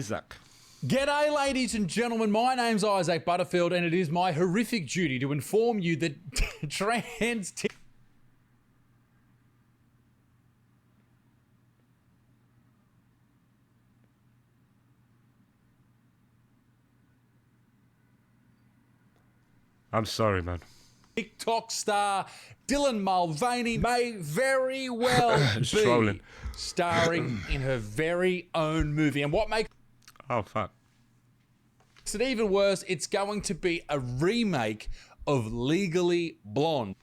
Isaac. G'day, ladies and gentlemen. My name's Isaac Butterfield, and it is my horrific duty to inform you that trans... I'm sorry, man. TikTok star Dylan Mulvaney may very well be Trolling. starring in her very own movie. And what makes Oh, fuck. it even worse, it's going to be a remake of Legally Blonde.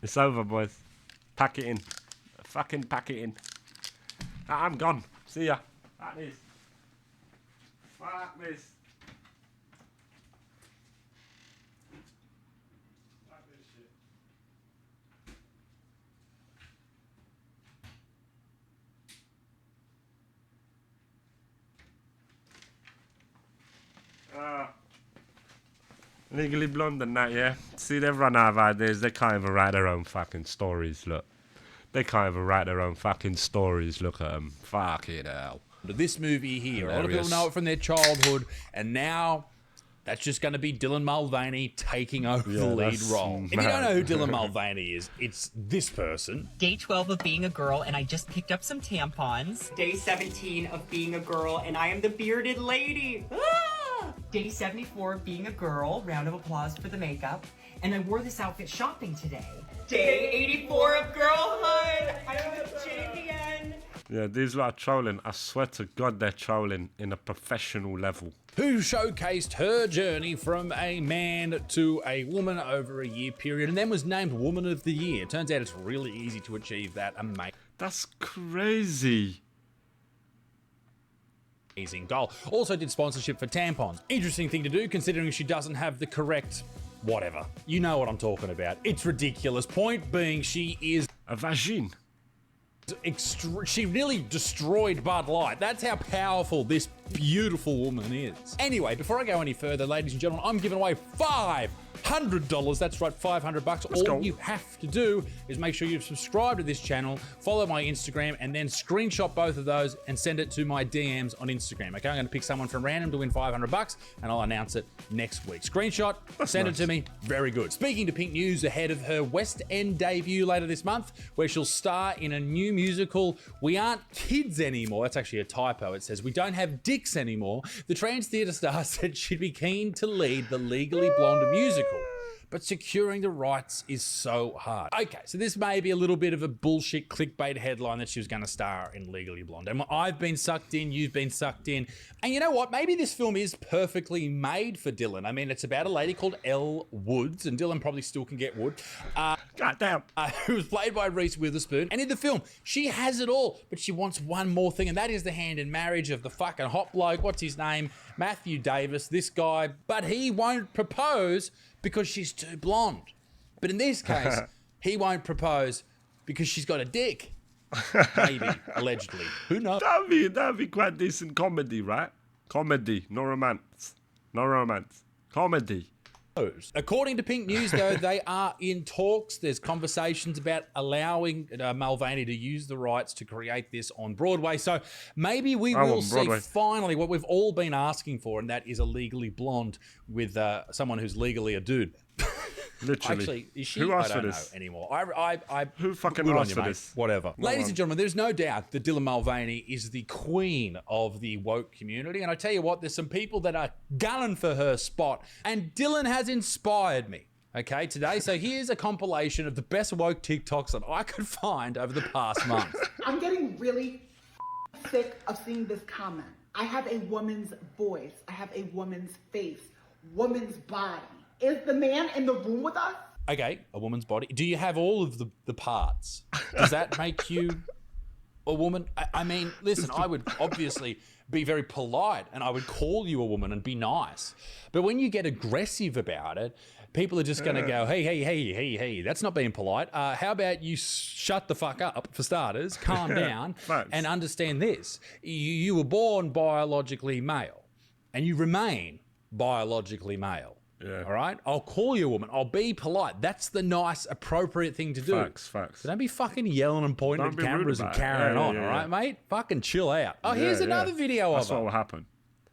It's over, boys. Pack it in. Fucking pack it in. I'm gone. See ya. Fuck this. Fuck this. Fuck this shit. Legally Blonde and that, yeah. See, they've run out of ideas. They can't even write their own fucking stories, look. They can't even write their own fucking stories. Look at them. Fucking hell. This movie here, a lot of Hilarious. people know it from their childhood, and now that's just going to be Dylan Mulvaney taking over the lead that's role. If you don't know who Dylan Mulvaney is, it's this person. Day 12 of being a girl, and I just picked up some tampons. Day 17 of being a girl, and I am the bearded lady. Ah! Day 74 of being a girl, round of applause for the makeup. And I wore this outfit shopping today. Day 84 of girlhood. I am a champion. Yeah, these lot are trolling. I swear to God, they're trolling in a professional level. Who showcased her journey from a man to a woman over a year period and then was named Woman of the Year. Turns out it's really easy to achieve that That's crazy. amazing goal. Also did sponsorship for tampons. Interesting thing to do considering she doesn't have the correct whatever. You know what I'm talking about. It's ridiculous. Point being, she is... A vagine. She really destroyed Bud Light. That's how powerful this beautiful woman is. Anyway, before I go any further, ladies and gentlemen, I'm giving away $500. That's right, $500. Let's go. All you have to do is make sure you've subscribed to this channel, follow my Instagram, and then screenshot both of those and send it to my DMs on Instagram. Okay, I'm going to pick someone from random to win $500, and I'll announce it next week. Screenshot, send it to me. Very good. Speaking to Pink News ahead of her West End debut later this month, where she'll star in a new musical, We Aren't Kids Anymore. That's actually a typo. It says, We Don't Have Dicks Anymore. The trans theatre star said she'd be keen to lead the Legally Blonde musical, but securing the rights is so hard. Okay, so this may be a little bit of a bullshit clickbait headline that she was going to star in Legally Blonde. And I've been sucked in, you've been sucked in. And you know what? Maybe this film is perfectly made for Dylan. I mean, it's about a lady called Elle Woods, and Dylan probably still can get wood. Goddamn. Who was played by Reese Witherspoon. And in the film, she has it all, but she wants one more thing, and that is the hand in marriage of the fucking hot bloke. What's his name? Matthew Davis, this guy. But he won't propose because she's too blonde. But in this case, he won't propose because she's got a dick. Maybe, allegedly. Who knows? That'd be quite decent comedy, right? Comedy, no romance. No romance. Comedy. According to Pink News, though, they are in talks. There's conversations about allowing Mulvaney to use the rights to create this on Broadway. So maybe we will see finally what we've all been asking for, and that is a Legally Blonde with someone who's legally a dude. Literally. Actually, is she? Who asked I don't for this? know anymore. Who fucking good on asked you, for mate. this? Whatever. No Ladies one. and gentlemen, there's no doubt that Dylan Mulvaney is the queen of the woke community. And I tell you what, there's some people that are gunning for her spot. And Dylan has inspired me, okay, today. So here's a compilation of the best woke TikToks that I could find over the past month. I'm getting really sick of seeing this comment. I have a woman's voice. I have a woman's face, woman's body. Is the man in the room with us? Okay, a woman's body. Do you have all of the parts? Does that make you a woman? I mean, listen, I would obviously be very polite and I would call you a woman and be nice. But when you get aggressive about it, people are just going to go, hey, that's not being polite. How about you shut the fuck up, for starters, calm down, Thanks. and understand this. You were born biologically male and you remain biologically male. Yeah. All right? I'll call you a woman. I'll be polite. That's the nice, appropriate thing to do. Facts. So don't be fucking yelling and pointing Don't at be rude cameras and about it. carrying Yeah, on, yeah, all yeah. right, mate? Fucking chill out. Oh, here's Yeah, another yeah. video That's of what her. will happen.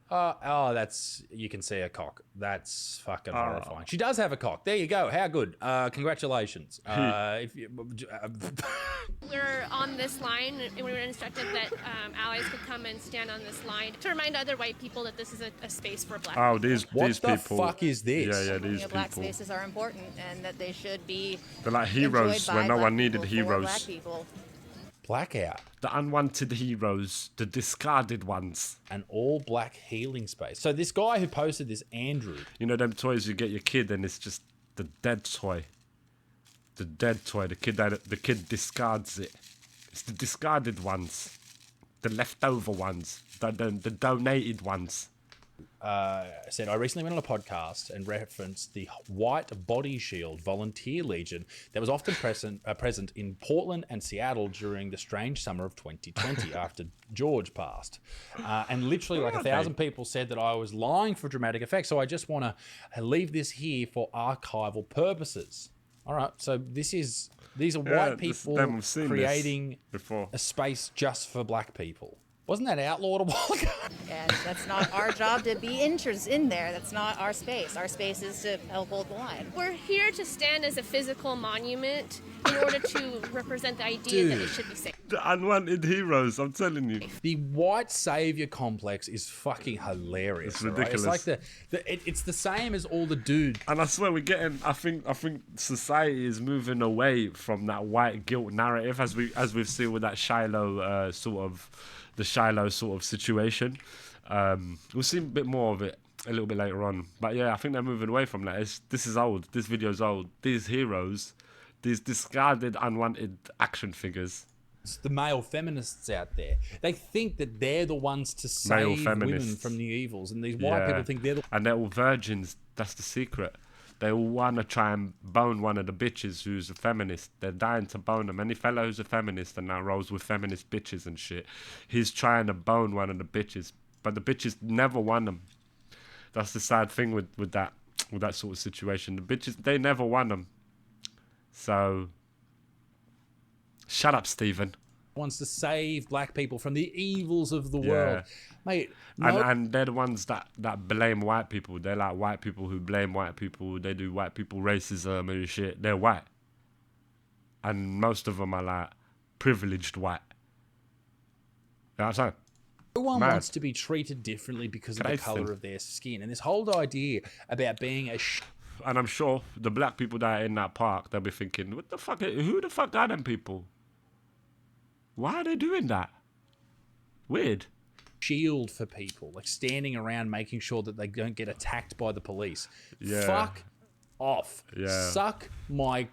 That's, you can see a cock. That's fucking horrifying. She does have a cock. There you go. How good. Congratulations. If you, We're on this line, and we were instructed that allies could come and stand on this line to remind other white people that this is a space for black Oh, people. these what the people. fuck is this? Yeah, these You know, black people. spaces are important and that they should be They're like heroes enjoyed by when no black one needed people for black heroes. people. Blackout. The unwanted heroes, the discarded ones. An all-black healing space. So this guy who posted this, Andrew, You know them toys you get your kid and it's just the dead toy. The dead toy. The kid discards it. It's the discarded ones. The leftover ones. The donated ones. said, I recently went on a podcast and referenced the White Body Shield Volunteer Legion that was often present in Portland and Seattle during the strange summer of 2020 after George passed. And literally like 1,000 people said that I was lying for dramatic effect. So I just want to leave this here for archival purposes. All right. So these are white people creating before. a space just for black people. Wasn't that outlawed a while ago? And that's not our job to be inches in there. That's not our space. Our space is to help hold the line. We're here to stand as a physical monument in order to represent the idea that it should be safe. The unwanted heroes, I'm telling you. The white savior complex is fucking hilarious. It's all right? ridiculous. It's like it's the same as all the dude. And I swear we're getting. I think society is moving away from that white guilt narrative, as we've seen with that Shiloh the Shiloh sort of situation. We'll see a bit more of it a little bit later on. But yeah, I think they're moving away from that. This is old. This video's old. These heroes, these discarded, unwanted action figures. It's the male feminists out there. They think that they're the ones to Male save women feminists. from the evils, and these white people think they're the. And they're all virgins. That's the secret. They all want to try and bone one of the bitches who's a feminist. They're dying to bone them. Any fellow who's a feminist and now rolls with feminist bitches and shit, he's trying to bone one of the bitches. But the bitches never won them. That's the sad thing with that sort of situation. The bitches, they never won them. So, shut up, Stephen. Wants to save black people from the evils of the world, mate. And they're the ones that blame white people. They're like white people who blame white people. They do white people racism and shit. They're white, and most of them are like privileged white. You know what I'm saying? No one Mad. wants to be treated differently because of the Crazy. color of their skin, and this whole idea about being a And I'm sure the black people that are in that park, they'll be thinking, "What the fuck? Who the fuck are them people? Why are they doing that? Weird." shield for people, like standing around making sure that they don't get attacked by the police. Yeah. Fuck off. Yeah. Suck my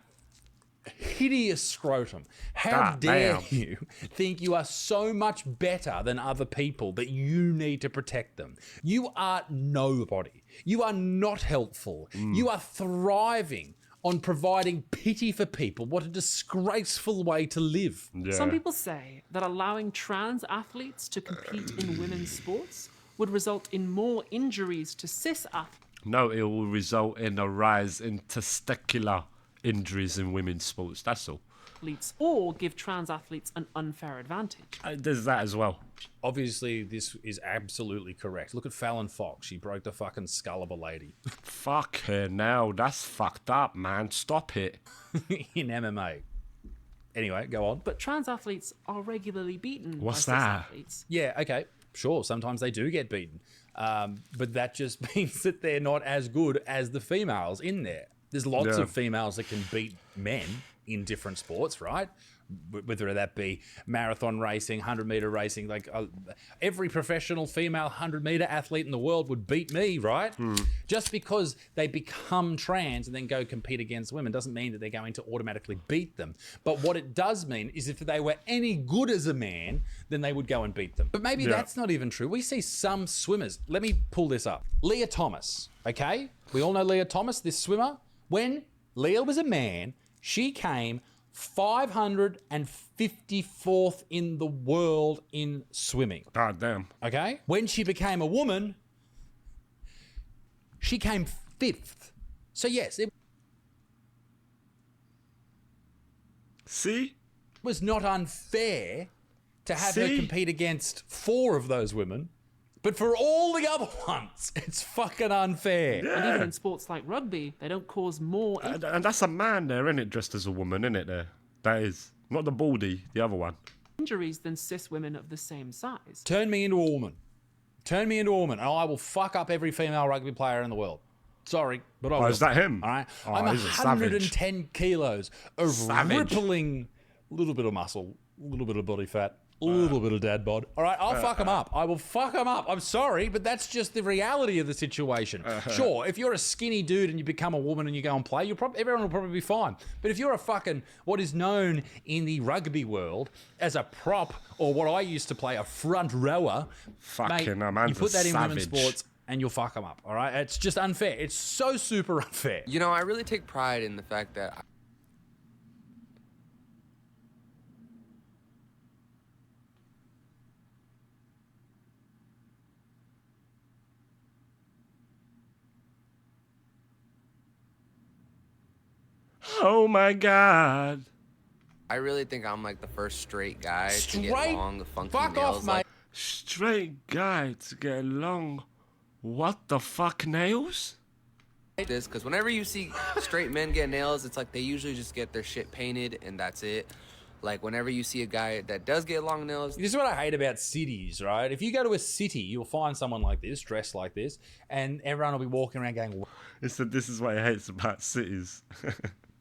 hideous scrotum. How God dare damn. you think you are so much better than other people that you need to protect them? You are nobody. You are not helpful. You are thriving on providing pity for people. What a disgraceful way to live. Yeah. Some people say that allowing trans athletes to compete in women's sports would result in more injuries to cis No, it will result in a rise in testicular injuries in women's sports. That's all. athletes or give trans athletes an unfair advantage. There's that as well. Obviously, this is absolutely correct. Look at Fallon Fox. She broke the fucking skull of a lady Fuck her now. That's fucked up, man. Stop it. in MMA. Anyway, go on. But trans athletes are regularly beaten What's by cis that? athletes. Yeah, okay, sure. Sometimes they do get beaten. But that just means that they're not as good as the females in there. There's lots Yeah. of females that can beat men in different sports, right? Whether that be marathon racing, 100-meter racing, like every professional female 100-meter athlete in the world would beat me, right? Just because they become trans and then go compete against women doesn't mean that they're going to automatically beat them. But what it does mean is if they were any good as a man, then they would go and beat them. But maybe that's not even true. We see some swimmers. Let me pull this up. Leah Thomas, okay? We all know Leah Thomas, this swimmer. When Leah was a man, she came 554th in the world in swimming. God damn. Okay? When she became a woman, she came 5th. So yes, it See? was not unfair to have her See? compete against 4 of those women, but for all the other ones, it's fucking unfair. And even in sports like rugby, they don't cause more And that's a man there, isn't it? Dressed as a woman, isn't it? There. That is. Not the baldy, the other one. injuries than cis women of the same size. Turn me into a woman. Turn me into a woman, and I will fuck up every female rugby player in the world. Sorry, but I will. Oh, is that him? All right. Oh, I'm he's a savage. 110 kilos of Savage. rippling, little bit of muscle, a little bit of body fat, a little bit of dad bod. All right, I'll fuck him up. I will fuck him up. I'm sorry, but that's just the reality of the situation. Sure, if you're a skinny dude and you become a woman and you go and play, everyone will probably be fine. But if you're a fucking, what is known in the rugby world as a prop, or what I used to play, a front rower, Fucking mate, man's you put that a in women's savage. sports and you'll fuck them up, all right? It's just unfair. It's so super unfair. You know, I really take pride in the fact that Oh my god. I really think I'm like the first straight guy to get Straight? long, the funky Fuck nails. off, mate. Straight guy to get along. What the fuck, nails? Like this, because whenever you see straight men get nails, it's like they usually just get their shit painted and that's it. Like whenever you see a guy that does get long nails, This is what I hate about cities, right? If you go to a city, you'll find someone like this, dressed like this, and everyone will be walking around going, He said this is what he hates about cities.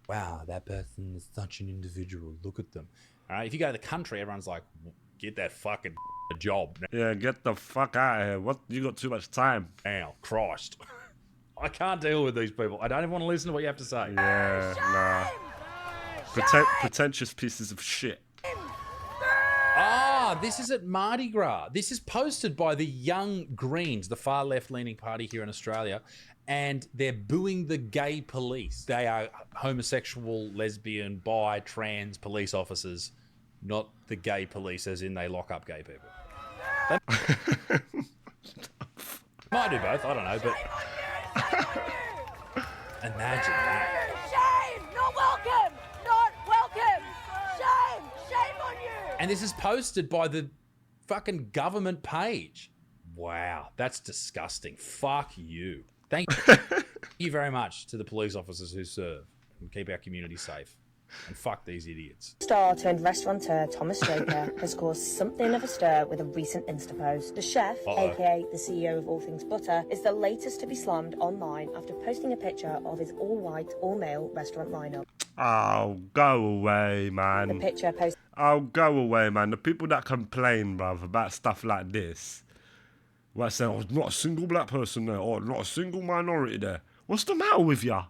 wow, that person is such an individual. Look at them. All right, if you go to the country, everyone's like, get that fucking job Yeah, get the fuck out of here. What? You got too much time. now. Christ. I can't deal with these people. I don't even want to listen to what you have to say. Yeah, nah. Pretentious pieces of shit. Ah, this is at Mardi Gras. This is posted by the Young Greens, the far left-leaning party here in Australia, and they're booing the gay police. They are homosexual, lesbian, bi, trans police officers, not the gay police as in they lock up gay people. Might do both, I don't know, but imagine that. Shame! Not welcome! Not welcome! Shame! Shame on you! And this is posted by the fucking government page. Wow, that's disgusting. Fuck you. Thank you very much to the police officers who serve and keep our community safe. And fuck these idiots. Star turned restaurateur Thomas Straker has caused something of a stir with a recent Insta post. The chef, aka the CEO of All Things Butter, is the latest to be slammed online after posting a picture of his all-white, all-male restaurant lineup. Oh, go away, man. The picture posted. Oh, go away, man. The people that complain, bruv, about stuff like this, where say, oh, not a single black person there, or not a single minority there. What's the matter with ya?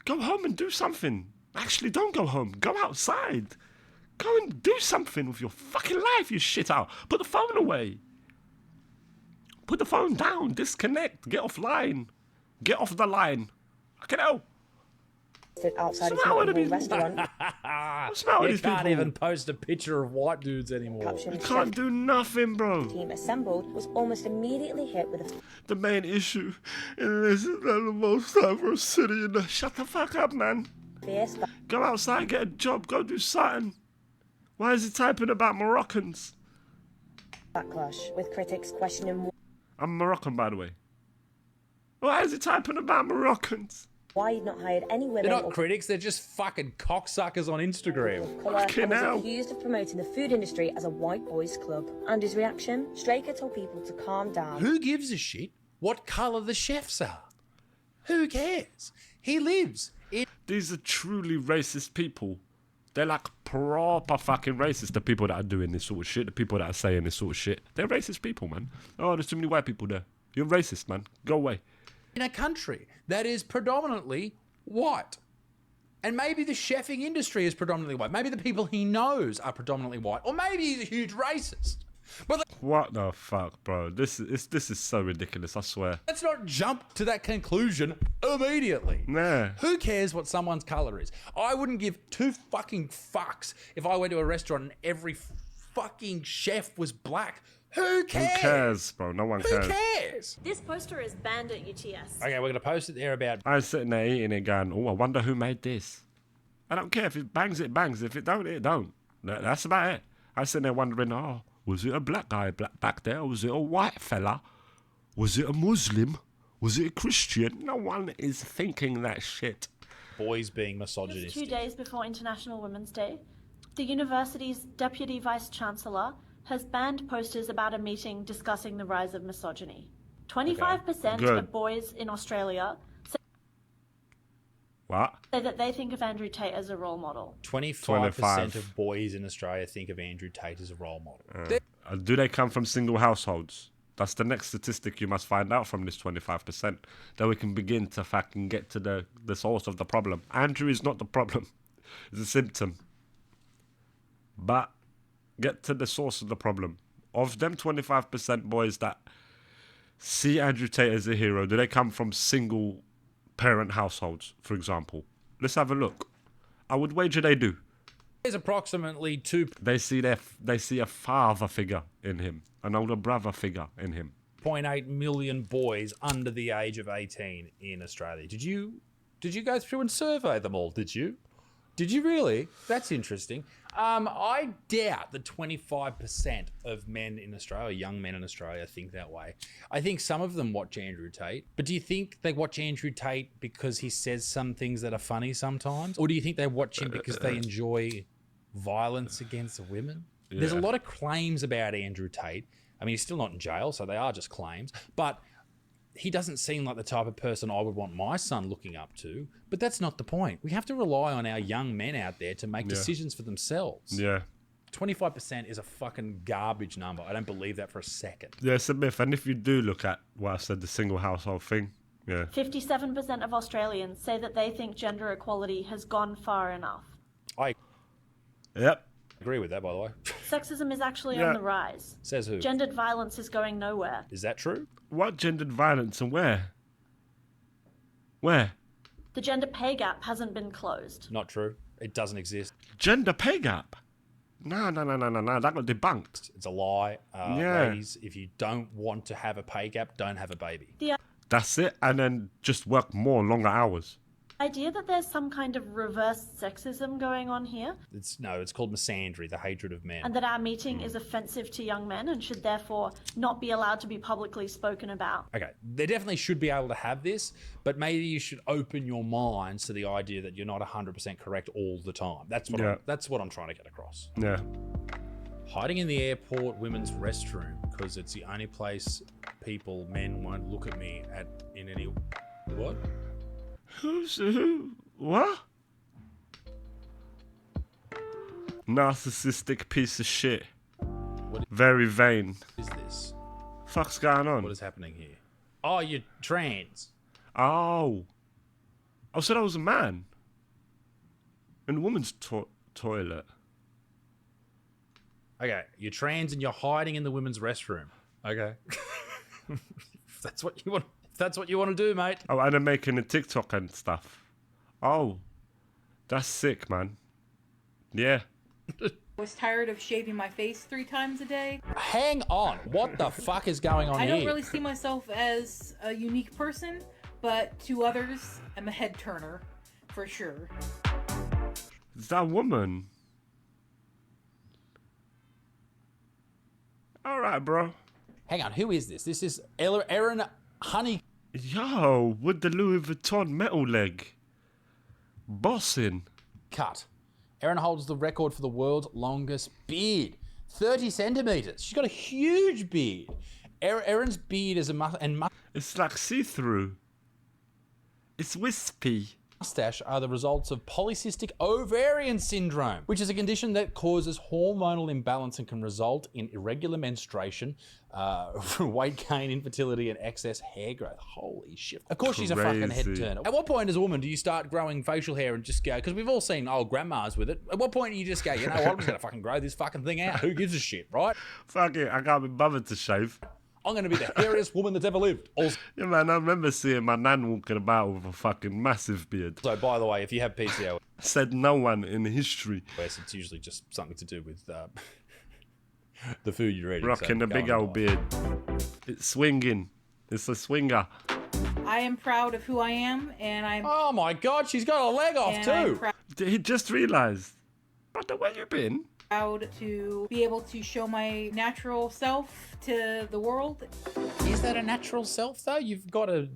Go home and do something. Actually, don't go home. Go outside. Go and do something with your fucking life, you shit out. Put the phone away. Put the phone down. Disconnect. Get offline. Get off the line. Fucking hell. Outside his What's the matter with notable these- restaurant. What's the matter with You these can't people? even post a picture of white dudes anymore. Caption, You can't do nothing, bro. team assembled was almost immediately hit with a The main issue is that the most diverse city in the... Shut the fuck up, man. fierce Go outside, get a job, go do something. Why is he typing about Moroccans? backlash, with critics questioning I'm Moroccan, by the way. Why is he typing about Moroccans? why he'd not hired any women They're not or critics, they're just fucking cocksuckers on Instagram. colour, Fucking and was hell. accused of promoting the food industry as a white boys club. And his reaction? Straker told people to calm down. Who gives a shit what colour the chefs are? Who cares? He lives in... These are truly racist people. They're like proper fucking racist, the people that are doing this sort of shit, the people that are saying this sort of shit. They're racist people, man. Oh, there's too many white people there. You're racist, man. Go away. in a country that is predominantly white. And maybe the chefing industry is predominantly white. Maybe the people he knows are predominantly white. Or maybe he's a huge racist. But What the fuck, bro? This is so ridiculous, I swear. let's not jump to that conclusion immediately. Nah. Who cares what someone's colour is? I wouldn't give two fucking fucks if I went to a restaurant and every fucking chef was black. Who cares? Who cares, bro? No one Who cares. cares? This poster is banned at UTS. Okay, we're going to post it there about... I'm sitting there eating it going, oh, I wonder who made this. I don't care. If it bangs, it bangs. If it don't, it don't. That's about it. I'm sitting there wondering, oh, was it a black guy back there? Was it a white fella? Was it a Muslim? Was it a Christian? No one is thinking that shit. Boys being Just misogynistic. 2 days before International Women's Day, the university's Deputy Vice Chancellor has banned posters about a meeting discussing the rise of misogyny. 25% Good. of boys in Australia What? say that they think of Andrew Tate as a role model. 25% of boys in Australia think of Andrew Tate as a role model. Do they come from single households? That's the next statistic you must find out from this 25%. Then we can begin to fucking get to the source of the problem. Andrew is not the problem. It's a symptom. But get to the source of the problem. Of them 25% boys that see Andrew Tate as a hero, do they come from single parent households, for example? Let's have a look. I would wager they do. There's approximately 2... They see a father figure in him, an older brother figure in him. 0.8 million boys under the age of 18 in Australia. Did you go through and survey them all, did you? Did you really? That's interesting. I doubt that 25% of men in Australia, young men in Australia, think that way. I think some of them watch Andrew Tate. But do you think they watch Andrew Tate because he says some things that are funny sometimes? Or do you think they watch him because they enjoy violence against women? Yeah. There's a lot of claims about Andrew Tate. I mean, he's still not in jail, so they are just claims. But he doesn't seem like the type of person I would want my son looking up to. But that's not the point. We have to rely on our young men out there to make decisions for themselves. Yeah. 25% is a fucking garbage number. I don't believe that for a second. Yeah, it's a myth. And if you do look at what I said, the single household thing, yeah. 57% of Australians say that they think gender equality has gone far enough. I agree with that, by the way. Sexism is actually on the rise. Says who? Gendered violence is going nowhere. Is that true? What gendered violence and where? Where? The gender pay gap hasn't been closed. Not true. It doesn't exist. Gender pay gap? No. That got debunked. It's a lie. Yeah. Ladies, if you don't want to have a pay gap, don't have a baby. That's it. And then just work more longer hours. Idea that there's some kind of reverse sexism going on here, It's called misandry, the hatred of men. and that our meeting is offensive to young men and should therefore not be allowed to be publicly spoken about. Okay, they definitely should be able to have this, but maybe you should open your minds to the idea that you're not 100% correct all the time. That's what I'm trying to get across. Yeah. Hiding in the airport women's restroom because it's the only place men won't look at me in any... What? Who? What? Narcissistic piece of shit. Very vain. What is this? Fuck's going on? What is happening here? Oh, you're trans. Oh. I said I was a man. In a woman's toilet. Okay, you're trans and you're hiding in the women's restroom. Okay. If that's what you want. That's what you want to do, mate. Oh, and I'm making a TikTok and stuff. Oh, that's sick, man. Yeah. I was tired of shaving my face 3 times a day. Hang on. What the fuck is going on I here? don't really see myself as a unique person, but to others, I'm a head turner, for sure. Is that a woman? All right, bro. Hang on. Who is this? This is Erin Honey. Yo, with the Louis Vuitton metal leg. Bossing. Cut. Erin holds the record for the world's longest beard. 30 centimeters. She's got a huge beard. Erin's beard is It's like see-through. It's wispy. Mustache are the results of polycystic ovarian syndrome, which is a condition that causes hormonal imbalance and can result in irregular menstruation, weight gain, infertility, and excess hair growth. Holy shit. Of course she's a fucking head turner. At what point as a woman do you start growing facial hair and just go, because we've all seen old grandmas with it, at what point do you just go, you know what, I'm just going to fucking grow this fucking thing out. Who gives a shit, right? Fuck it, I can't be bothered to shave. I'm going to be the hairiest woman that's ever lived. Also, yeah, man, I remember seeing my nan walking about with a fucking massive beard. So, by the way, if you have PCOS... Said no one in history. It's usually just something to do with the food you're eating. Rocking a big old beard. It's swinging. It's a swinger. I am proud of who I am, and I'm. Oh my God, she's got a leg off too. He just realised. Brother, where you been? Proud to be able to show my natural self to the world. Is that a natural self though? You've got a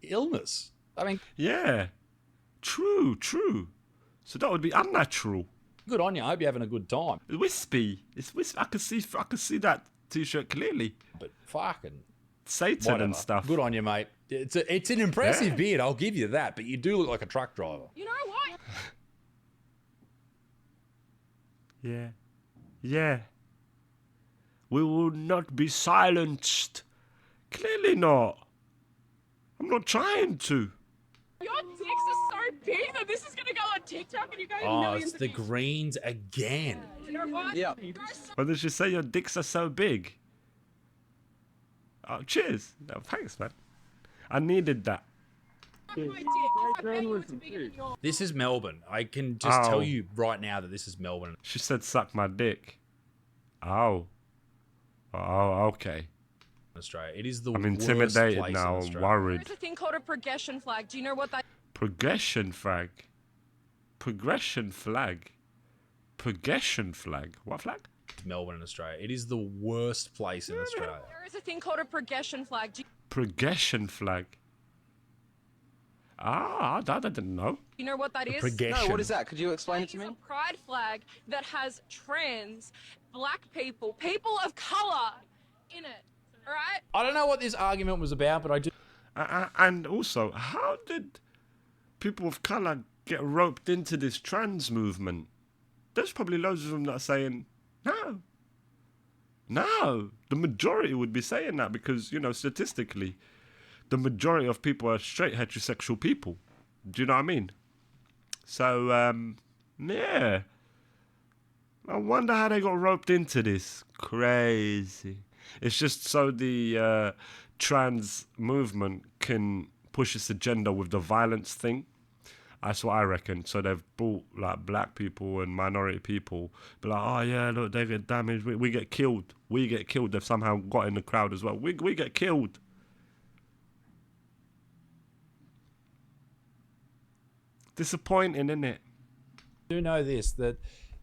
illness. I mean, yeah, true. So that would be unnatural. Good on you. I hope you're having a good time. Wispy. It's wispy. I can see that t-shirt clearly. But fucking Satan whatever. and stuff. Good on you, mate. It's an impressive beard. I'll give you that. But you do look like a truck driver. You know what? Yeah. We will not be silenced. Clearly not. I'm not trying to. Your dicks are so big that this is gonna go on TikTok and you're going Oh, millions it's of the views. greens again. You know what? Yeah. What did she say? Your dicks are so big. Oh, cheers. No, thanks, man. I needed that. This is Melbourne. I can just tell Oh. you right now that this is Melbourne. She said suck my dick. Oh, okay. Australia. It is the I'm worst intimidated place now. in I'm Australia. worried. There's a thing called a progression flag. Do you know what that? Progression flag. Progression flag. Progression flag. What flag? Melbourne in Australia. It is the worst place in Australia. There is a thing called a progression flag. Do Progression flag. I didn't know. you know what that is? progression. No, what is that? Could you explain it to me? It's a pride flag that has trans, black people, people of color in it. All right? I don't know what this argument was about, but I do. And also, how did people of colour get roped into this trans movement? There's probably loads of them that are saying, no. The majority would be saying that because, statistically, the majority of people are straight heterosexual people. Do you know what I mean? So, yeah. I wonder how they got roped into this. Crazy. It's just so the trans movement can push its agenda with the violence thing. That's what I reckon. So they've brought like black people and minority people, be like, oh yeah, look, they get damaged. We get killed. We get killed. They've somehow got in the crowd as well. We get killed. Disappointing, isn't it? I do know this,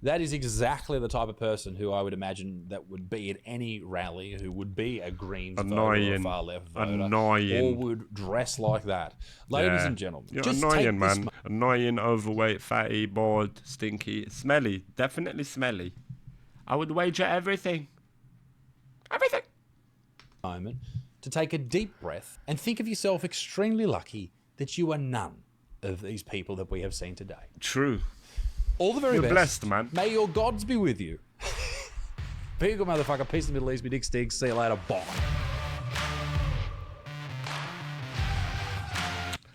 that is exactly the type of person who I would imagine that would be at any rally, who would be a Greens voter or a far left voter, or would dress like that. Ladies and gentlemen, You're just annoying, take this man. Annoying, overweight, fatty, bored, stinky, smelly. Definitely smelly. I would wager everything. Everything. moment to take a deep breath and think of yourself extremely lucky that you are none of these people that we have seen today. True. All the very You're best. blessed, man. May your gods be with you. Be a good motherfucker. Peace in the Middle East. Be Dick Stiggs. See you later. Bye.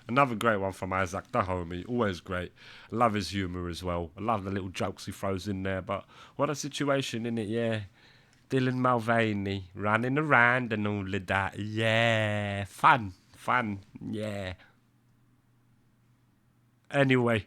Another great one from Isaac, the homie. Always great. Love his humour as well. I love the little jokes he throws in there. But what a situation, innit? Yeah. Dylan Mulvaney running around and all of that. Yeah. Fun. Yeah. Anyway.